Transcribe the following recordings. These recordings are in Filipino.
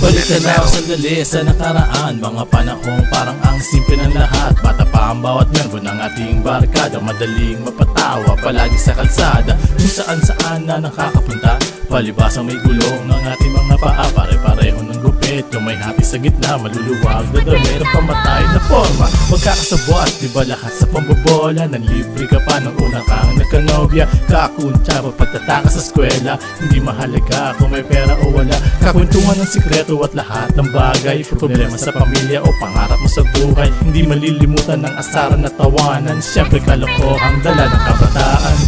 Balik na ako sandali sa nakaraan, mga panahong parang ang simple ng lahat. Bata pa ang bawat miyembro ng ating barkada, madaling mapatawa palagi sa kalsada, kung saan na nakakapunta. Palibasang may gulong ng ating mga paa, pare-pareho ng gupit, yung may hati sa gitna, maluluwag na damit ang pamatay na forma. Magkakasabot, di ba lahat sa pambobola, nanlibre ka pa nung una kang nagkanobya. Kakuntya pa pagtataka sa eskwela, hindi mahalaga kung may pera o wala. Kakwentuhan ng sikreto at lahat ng bagay, problema sa pamilya o pangarap mo sa buhay. Hindi malilimutan ng asaran na tawanan, syempre kalokohang dala ng kabataan.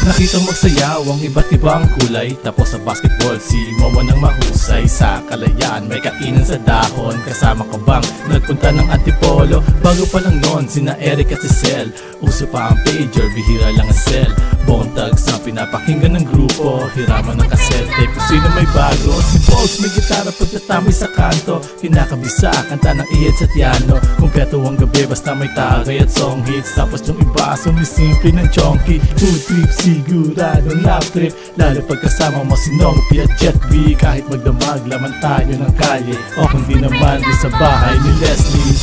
Nakitang magsayaw ang iba't ibang kulay, tapos sa basketball si Momo nang mahusay. Sa kalayaan may kainan sa dahon, kasama ka bang nagpunta ng Antipolo? Bago pa lang noon sina Eric at si Cel, uso pa ang pager, bihira lang ang cell. Bone Thugs ang pinapakinggan ng grupo, hiraman ng kasete kung sino may bago. Si Balls may gitara pagtatambay sa kanto, kinakabisa kanta ng ihid sa piano. Kumpleto ang gabi basta may tagay at song hits, tapos yung iba sumisimple ng chonky. Food trip sigurado love trip, lalo pagkasama mo si Nongpi at Jet B. Kahit magdamag laman tayo ng kalye, o kundi naman di sa bahay ni Leslie.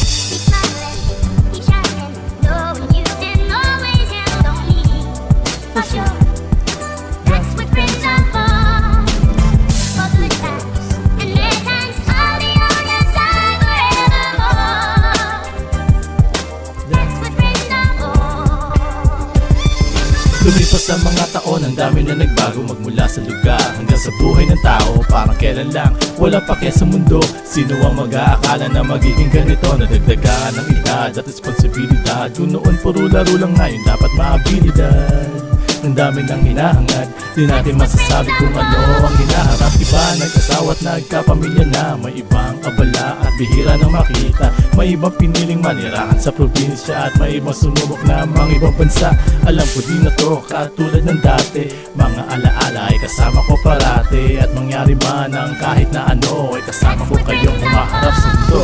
Lumipas sa mga taon, ang dami na nagbago, magmula sa lugar hanggang sa buhay ng tao. Parang kailan lang, wala pa kaya sa mundo. Sino ang mag-aakala na magiging ganito? Nadagdagan ng edad at responsibilidad, kung noon puro laro lang, ngayon dapat maabilidad. Ang dami ng hinahangad, di natin masasabi kung ano ang hinaharap. Iba nag-asawa at nagkapamilya na, may ibang abala at bihira na makita. May ibang piniling manirahan sa probinsya at may ibang sumubok na mga ibang bansa. Alam ko di na to katulad ng dati, mga alaala ay kasama ko parati. At mangyari man ang kahit na ano, ay kasama ko kayong humaharap sa mundo.